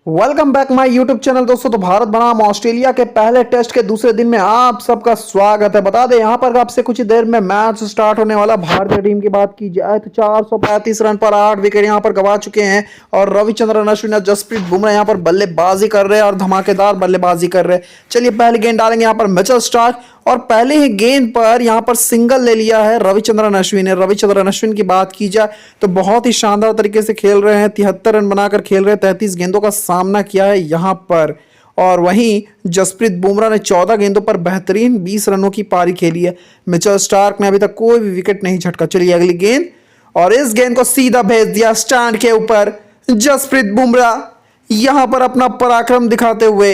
Welcome back my YouTube channel दोस्तों। तो भारत बनाम ऑस्ट्रेलिया के पहले टेस्ट के दूसरे दिन में आप सबका स्वागत है। बता दें यहां पर आपसे कुछ ही देर में मैच स्टार्ट होने वाला। भारतीय टीम की बात की जाए तो 435 रन पर 8 विकेट यहां पर गंवा चुके हैं और रविचंद्रन अश्विन और जसप्रीत बुमराह यहां पर बल्लेबाजी कर रहे हैं और धमाकेदार बल्लेबाजी कर रहे हैं। चलिए पहली गेंद डालेंगे यहां पर मिचेल स्टार्क और पहले ही गेंद पर यहां पर सिंगल ले लिया है रविचंद्रन अश्विन ने। रविचंद्रन अश्विन की बात की जाए तो बहुत ही शानदार तरीके से खेल रहे हैं, 73 रन बनाकर खेल रहे हैं, 33 गेंदों का सामना किया है यहां पर। और वहीं जसप्रीत बुमराह ने 14 गेंदों पर बेहतरीन 20 रनों की पारी खेली है। मिचेल स्टार्क ने अभी तक कोई भी विकेट नहीं झटका। चलिए अगली गेंद, और इस गेंद को सीधा भेज दिया स्टैंड के ऊपर। जसप्रीत बुमराह यहां पर अपना पराक्रम दिखाते हुए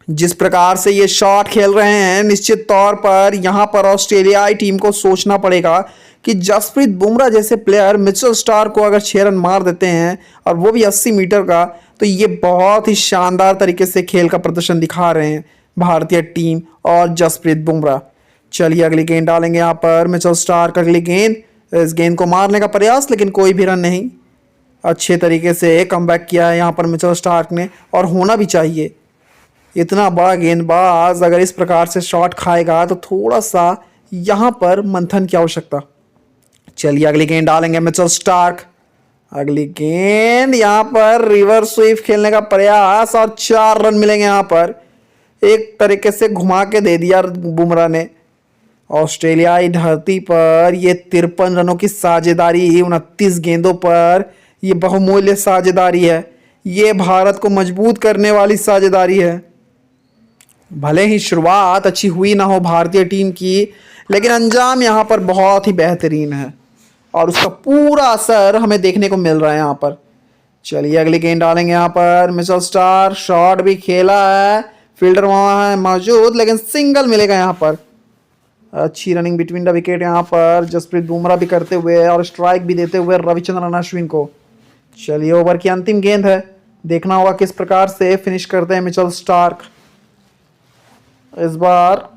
जिस प्रकार से ये शॉट खेल रहे हैं, निश्चित तौर पर यहां पर ऑस्ट्रेलियाई टीम को सोचना पड़ेगा कि जसप्रीत बुमराह जैसे प्लेयर मिचेल स्टार्क को अगर 6 रन मार देते हैं और वो भी 80 मीटर का, तो ये बहुत ही शानदार तरीके से खेल का प्रदर्शन दिखा रहे हैं भारतीय टीम और जसप्रीत बुमराह। चलिए अगली गेंद डालेंगे यहाँ पर मिचेल स्टार्क। अगली गेंद, इस गेंद को मारने का प्रयास लेकिन कोई भी रन नहीं। अच्छे तरीके से कमबैक किया है यहाँ पर मिचेल स्टार्क ने, और होना भी चाहिए। इतना बड़ा गेंदबाज अगर इस प्रकार से शॉट खाएगा तो थोड़ा सा यहाँ पर मंथन की आवश्यकता। चलिए अगली गेंद डालेंगे मिचेल स्टार्क। अगली गेंद यहाँ पर रिवर्स स्वीप खेलने का प्रयास और 4 रन मिलेंगे यहाँ पर। एक तरीके से घुमा के दे दिया बुमराह ने। ऑस्ट्रेलियाई धरती पर ये 53 रनों की साझेदारी 29 गेंदों पर, ये बहुमूल्य साझेदारी है। ये भारत को मजबूत करने वाली साझेदारी है। भले ही शुरुआत अच्छी हुई ना हो भारतीय टीम की, लेकिन अंजाम यहाँ पर बहुत ही बेहतरीन है और उसका पूरा असर हमें देखने को मिल रहा है यहाँ पर। चलिए अगली गेंद डालेंगे यहाँ पर मिचेल स्टार्क। शॉट भी खेला है, फील्डर वहाँ है मौजूद, लेकिन सिंगल मिलेगा यहाँ पर। अच्छी रनिंग बिटवीन द विकेट यहाँ पर जसप्रीत बुमराह भी करते हुए और स्ट्राइक भी देते हुए रविचंद्रन अश्विन को। चलिए ओवर की अंतिम गेंद है, देखना होगा किस प्रकार से फिनिश करते हैं मिचेल स्टार्क। इस बार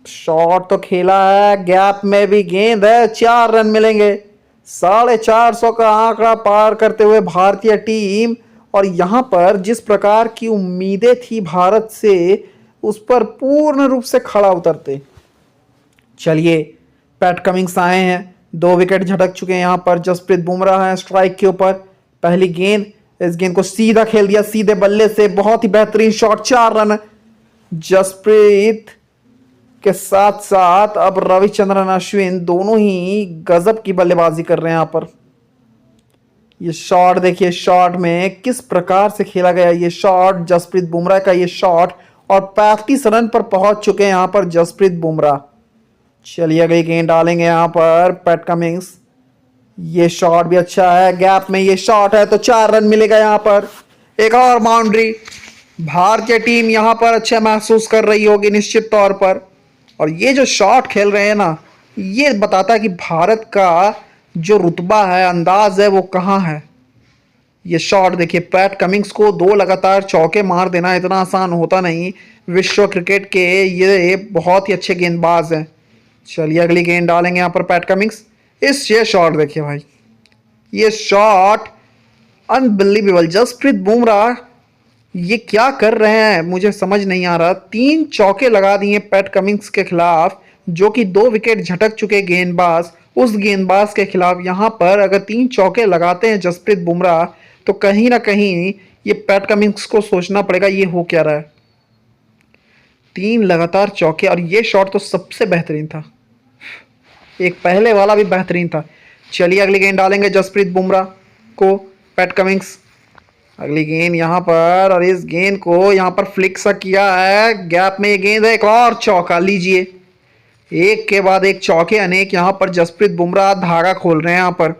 शॉट तो खेला है, गैप में भी गेंद है, 4 रन मिलेंगे। 450 का आंकड़ा पार करते हुए भारतीय टीम, और यहां पर जिस प्रकार की उम्मीदें थी भारत से, उस पर पूर्ण रूप से खड़ा उतरते। चलिए पैट कमिंग्स आए हैं, 2 विकेट झटक चुके हैं यहां पर। जसप्रीत बुमराह है स्ट्राइक के ऊपर। पहली गेंद, इस गेंद को सीधा खेल दिया सीधे बल्ले से, बहुत ही बेहतरीन शॉट, 4 रन। जसप्रीत के साथ साथ अब रविचंद्रन अश्विन दोनों ही गजब की बल्लेबाजी कर रहे हैं यहां पर। ये शॉट देखिए, शॉट में किस प्रकार से खेला गया ये शॉट, जसप्रीत बुमराह का ये शॉट, और 35 रन पर पहुंच चुके हैं यहां पर जसप्रीत बुमराह। चलिए अगली गेंद डालेंगे यहां पर पैट कमिंग्स। ये शॉट भी अच्छा है, गैप में ये शॉट है, तो 4 रन मिलेगा यहां पर। एक और बाउंड्री। भारतीय टीम यहां पर अच्छा महसूस कर रही होगी निश्चित तौर पर, और ये जो शॉट खेल रहे हैं ना, ये बताता है कि भारत का जो रुतबा है, अंदाज है, वो कहाँ है। ये शॉट देखिए, पैट कमिंग्स को 2 लगातार चौके मार देना इतना आसान होता नहीं। विश्व क्रिकेट के ये बहुत ही अच्छे गेंदबाज हैं। चलिए अगली गेंद डालेंगे यहाँ पर पैट कमिंग्स। ये शॉट देखिए भाई, ये शॉट अनबिलीवेबल। जसप्रीत बुमराह ये क्या कर रहे हैं मुझे समझ नहीं आ रहा। 3 चौके लगा दिए पैट कमिंग्स के खिलाफ, जो कि 2 विकेट झटक चुके गेंदबाज, उस गेंदबाज के खिलाफ यहां पर अगर 3 चौके लगाते हैं जसप्रीत बुमराह, तो कहीं ना कहीं ये पैट कमिंग्स को सोचना पड़ेगा ये हो क्या रहा है। 3 लगातार चौके, और ये शॉट तो सबसे बेहतरीन था, एक पहले वाला भी बेहतरीन था। चलिए अगली गेंद डालेंगे जसप्रीत बुमराह को पैट कमिंग्स। अगली गेंद यहाँ पर, और इस गेंद को यहाँ पर फ्लिक सा किया है, गैप में ये गेंद है, एक और चौका। लीजिए, एक के बाद एक चौके अनेक यहाँ पर जसप्रीत बुमराह धागा खोल रहे हैं यहाँ पर,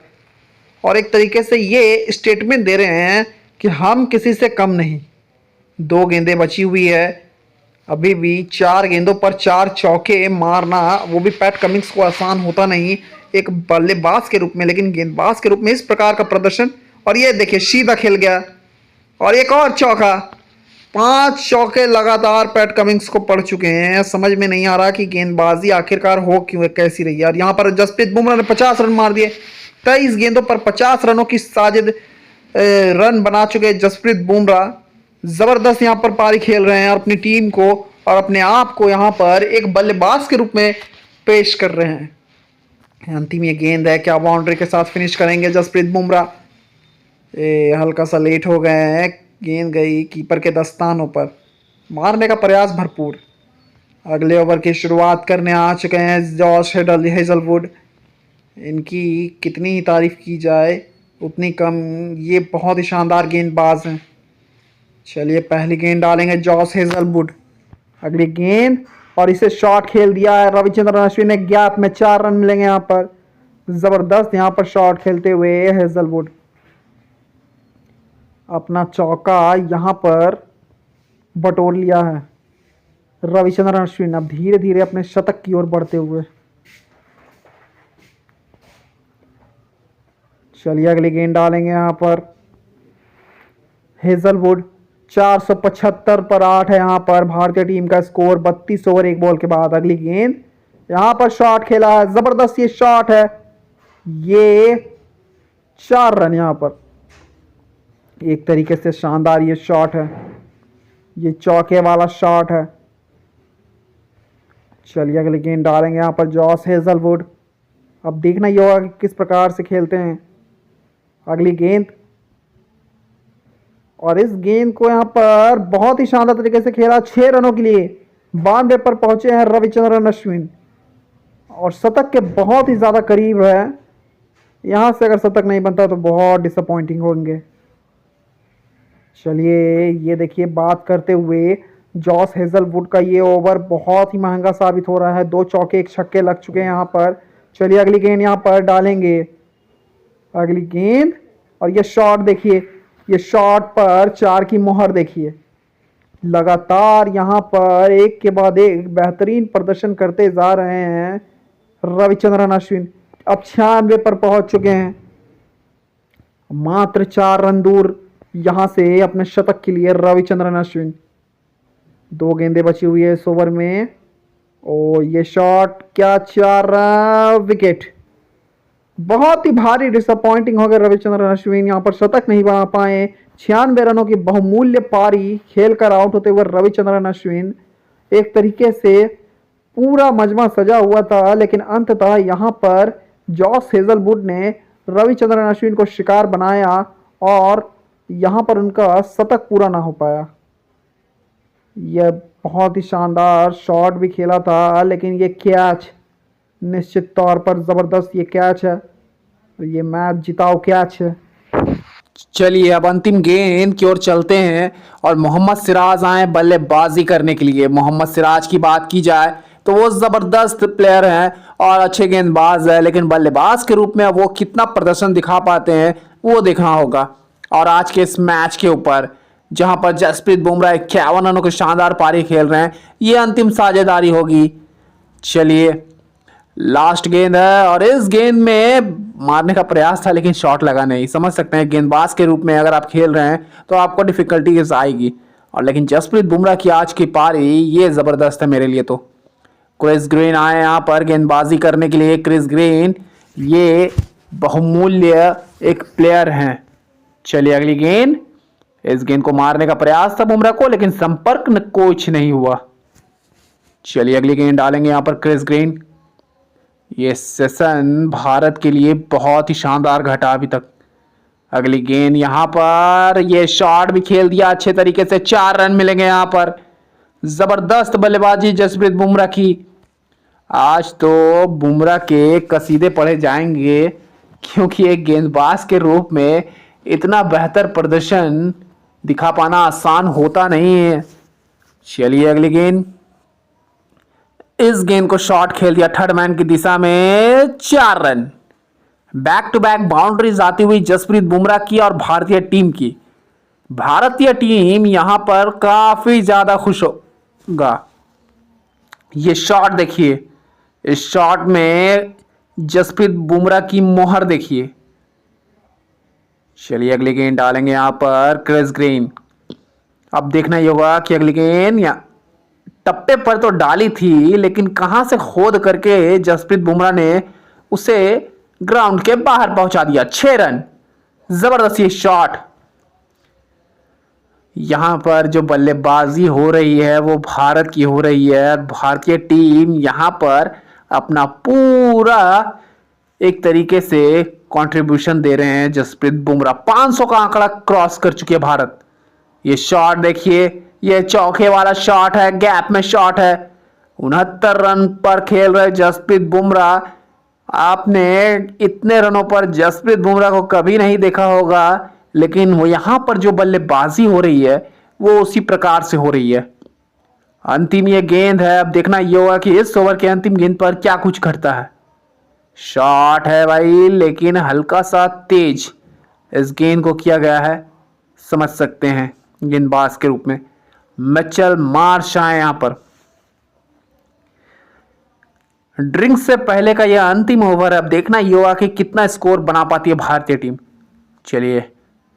और एक तरीके से ये स्टेटमेंट दे रहे हैं कि हम किसी से कम नहीं। 2 गेंदें बची हुई है अभी भी, 4 गेंदों पर 4 चौके मारना, वो भी पैट कमिंग्स को आसान होता नहीं एक बल्लेबाज के रूप में, लेकिन गेंदबाज के रूप में इस प्रकार का प्रदर्शन। और ये देखिए सीधा खेल गया, और एक और चौका। 5 चौके लगातार पैट कमिंग्स को पड़ चुके हैं। समझ में नहीं आ रहा कि गेंदबाजी आखिरकार हो क्यों कैसी रही यार। यहाँ पर जसप्रीत बुमराह ने 50 रन मार दिए, 23 गेंदों पर 50 रनों की रन बना चुके जसप्रीत बुमराह। जबरदस्त यहाँ पर पारी खेल रहे हैं और अपनी टीम को और अपने आप को यहाँ पर एक बल्लेबाज के रूप में पेश कर रहे हैं। अंतिम ये गेंद है, क्या बाउंड्री के साथ फिनिश करेंगे जसप्रीत बुमराह। हल्का सा लेट हो गए हैं, गेंद गई कीपर के दस्तानों पर। मारने का प्रयास भरपूर। अगले ओवर की शुरुआत करने आ चुके हैं जॉश हेजलवुड। इनकी कितनी ही तारीफ की जाए उतनी कम, ये बहुत ही शानदार गेंदबाज हैं। चलिए पहली गेंद डालेंगे जॉश हेजलवुड। अगली गेंद और इसे शॉट खेल दिया है रविचंद्रन अश्विन ने। गैप में 4 रन मिलेंगे यहाँ पर। जबरदस्त यहाँ पर शॉट खेलते हुए हेजलवुड। अपना चौका यहाँ पर बटोर लिया है रविचंद्रन अश्विन, अब धीरे धीरे अपने शतक की ओर बढ़ते हुए। चलिए अगली गेंद डालेंगे यहाँ पर हेजलवुड। 475 पर 8 है यहाँ पर भारतीय टीम का स्कोर 32 ओवर 1 बॉल के बाद। अगली गेंद यहाँ पर शॉट खेला है, जबरदस्त ये शॉट है, ये 4 रन यहाँ पर। एक तरीके से शानदार ये शॉट है, ये चौके वाला शॉट है। चलिए अगली गेंद डालेंगे यहाँ पर जॉश हेजलवुड। अब देखना ही होगा कि किस प्रकार से खेलते हैं। अगली गेंद और इस गेंद को यहाँ पर बहुत ही शानदार तरीके से खेला। 6 रनों के लिए 92 पर पहुंचे हैं रविचंद्रन अश्विन और शतक के बहुत ही ज़्यादा करीब है। यहाँ से अगर शतक नहीं बनता तो बहुत डिसअपॉइंटिंग होंगे। चलिए ये देखिए, बात करते हुए जॉश हेजलवुड का ये ओवर बहुत ही महंगा साबित हो रहा है। 2 चौके 1 छक्के लग चुके हैं यहाँ पर। चलिए अगली गेंद यहाँ पर डालेंगे। अगली गेंद और ये शॉट देखिए, ये शॉट पर 4 की मोहर देखिए। लगातार यहाँ पर एक के बाद एक बेहतरीन प्रदर्शन करते जा रहे हैं रविचंद्रन अश्विन। अब 96 पर पहुंच चुके हैं, मात्र 4 रन दूर यहां से अपने शतक के लिए रविचंद्रन अश्विन। 2 गेंदें बची हुई है इस ओवर में। ओ ये शॉट, क्या 4 विकेट। बहुत ही भारी डिसअपॉइंटिंग हो गए रविचंद्रन अश्विन, यहाँ पर शतक नहीं बना पाए। 96 रनों की बहुमूल्य पारी खेलकर आउट होते हुए रविचंद्रन अश्विन। एक तरीके से पूरा मजमा सजा हुआ था, लेकिन अंततः यहाँ पर जॉश हेजलवुड ने रविचंद्रन अश्विन को शिकार बनाया और यहाँ पर उनका शतक पूरा ना हो पाया। यह बहुत ही शानदार शॉट भी खेला था, लेकिन ये कैच निश्चित तौर पर ज़बरदस्त ये कैच है, ये मैच जिताओ कैच है। चलिए अब अंतिम गेंद की ओर चलते हैं और मोहम्मद सिराज आए बल्लेबाजी करने के लिए। मोहम्मद सिराज की बात की जाए तो वो ज़बरदस्त प्लेयर हैं और अच्छे गेंदबाज है, लेकिन बल्लेबाज के रूप में वो कितना प्रदर्शन दिखा पाते हैं वो देखना होगा। और आज के इस मैच के ऊपर जहां पर जसप्रीत बुमराह 51 रनों की शानदार पारी खेल रहे हैं, ये अंतिम साझेदारी होगी। चलिए लास्ट गेंद है और इस गेंद में मारने का प्रयास था लेकिन शॉट लगा नहीं। समझ सकते हैं गेंदबाज के रूप में अगर आप खेल रहे हैं तो आपको डिफिकल्टीज आएगी, और लेकिन जसप्रीत बुमराह की आज की पारी ये ज़बरदस्त है मेरे लिए। तो क्रिस ग्रीन आए यहाँ पर गेंदबाजी करने के लिए। क्रिस ग्रीन ये बहुमूल्य एक प्लेयर हैं। चलिए अगली गेंद, इस गेंद को मारने का प्रयास था बुमराह को, लेकिन संपर्क कुछ नहीं हुआ। चलिए अगली गेंद डालेंगे यहाँ पर क्रिस ग्रीन। ये सेशन भारत के लिए बहुत ही शानदार घटा अभी तक। अगली गेंद यहाँ पर ये शॉट भी खेल दिया अच्छे तरीके से। 4 रन मिलेंगे यहाँ पर। जबरदस्त बल्लेबाजी जसप्रीत बुमराह की। आज तो बुमराह के कसीदे पढ़े जाएंगे, क्योंकि एक गेंदबाज के रूप में इतना बेहतर प्रदर्शन दिखा पाना आसान होता नहीं है। चलिए अगली गेंद, इस गेंद को शॉट खेल दिया थर्ड मैन की दिशा में। 4 run. Back to back boundaries आती हुई जसप्रीत बुमराह की और भारतीय टीम की। भारतीय टीम यहां पर काफी ज्यादा खुश होगा। ये शॉट देखिए, इस शॉट में जसप्रीत बुमराह की मोहर देखिए। चलिए अगली गेंद डालेंगे यहां पर क्रिस ग्रीन। अब देखना ही होगा कि अगली गेंद या टप्पे पर तो डाली थी, लेकिन कहां से खोद करके जसप्रीत बुमराह ने उसे ग्राउंड के बाहर पहुंचा दिया। 6 रन। जबरदस्त ये शॉट। यहां पर जो बल्लेबाजी हो रही है वो भारत की हो रही है। भारतीय टीम यहां पर अपना पूरा एक तरीके से कंट्रीब्यूशन दे रहे हैं। जसप्रीत बुमराह 500 का आंकड़ा क्रॉस कर चुकी है भारत। ये शॉट देखिए, ये चौके वाला शॉट है, गैप में शॉट है। 69 रन पर खेल रहे जसप्रीत बुमराह। आपने इतने रनों पर जसप्रीत बुमराह को कभी नहीं देखा होगा, लेकिन वो यहां पर जो बल्लेबाजी हो रही है वो उसी प्रकार से हो रही है। अंतिम ये गेंद है, अब देखना ये होगा कि इस ओवर के अंतिम गेंद पर क्या कुछ घटता है। शॉट है भाई, लेकिन हल्का सा तेज इस गेंद को किया गया है, समझ सकते हैं गेंदबाज के रूप में मिचेल मार्श आए यहां पर। ड्रिंक से पहले का यह अंतिम ओवर है, अब देखना ये होगा कि कितना स्कोर बना पाती है भारतीय टीम। चलिए,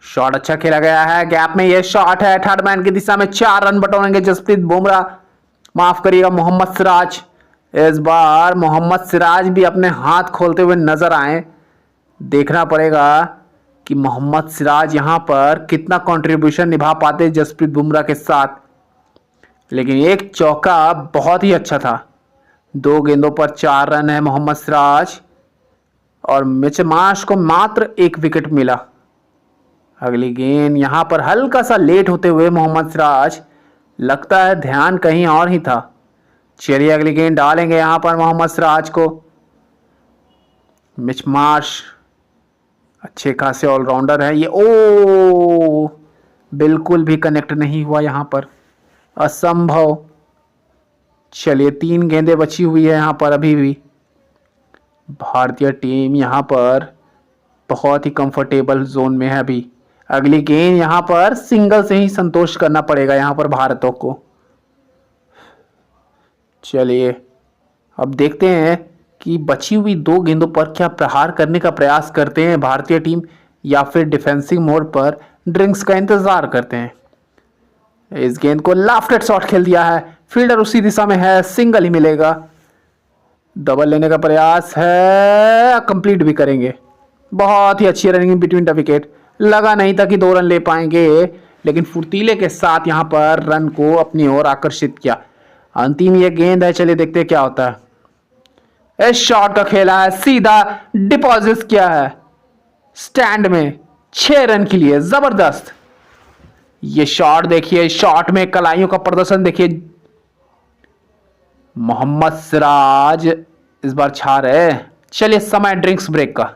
शॉट अच्छा खेला गया है, गैप में यह शॉट है, थर्ड मैन की दिशा में 4 रन बटोरेंगे जसप्रीत बुमराह, माफ करिएगा मोहम्मद सिराज। इस बार मोहम्मद सिराज भी अपने हाथ खोलते हुए नजर आए। देखना पड़ेगा कि मोहम्मद सिराज यहां पर कितना कंट्रीब्यूशन निभा पाते जसप्रीत बुमराह के साथ। लेकिन एक चौका बहुत ही अच्छा था। 2 गेंदों पर 4 रन है मोहम्मद सिराज और मिचेल मार्श को मात्र 1 विकेट मिला। अगली गेंद यहां पर हल्का सा लेट होते हुए मोहम्मद सिराज, लगता है ध्यान कहीं और ही था। चलिए अगली गेंद डालेंगे यहां पर मोहम्मद सिराज को। मिचेल मार्श अच्छे खासे ऑलराउंडर है ये। ओ, बिल्कुल भी कनेक्ट नहीं हुआ यहां पर, असंभव। चलिए 3 गेंदें बची हुई है यहां पर अभी भी। भारतीय टीम यहां पर बहुत ही कंफर्टेबल जोन में है अभी। अगली गेंद यहां पर सिंगल से ही संतोष करना पड़ेगा यहां पर भारतों को। चलिए अब देखते हैं कि बची हुई 2 गेंदों पर क्या प्रहार करने का प्रयास करते हैं भारतीय टीम, या फिर डिफेंसिव मोड पर ड्रिंक्स का इंतजार करते हैं। इस गेंद को लाफ्टेड शॉट खेल दिया है, फील्डर उसी दिशा में है, सिंगल ही मिलेगा। डबल लेने का प्रयास है, कंप्लीट भी करेंगे। बहुत ही अच्छी रनिंग बिटवीन द विकेट। लगा नहीं था कि 2 रन ले पाएंगे, लेकिन फुर्तीले के साथ यहां पर रन को अपनी ओर आकर्षित किया। अंतिम ये गेंद है, चलिए देखते हैं क्या होता है। इस शॉट का खेला है, सीधा डिपॉजिट किया है स्टैंड में 6 रन के लिए। जबरदस्त ये शॉट देखिए, शॉट में कलाइयों का प्रदर्शन देखिए। मोहम्मद सिराज इस बार छा रहे। चलिए समय ड्रिंक्स ब्रेक का।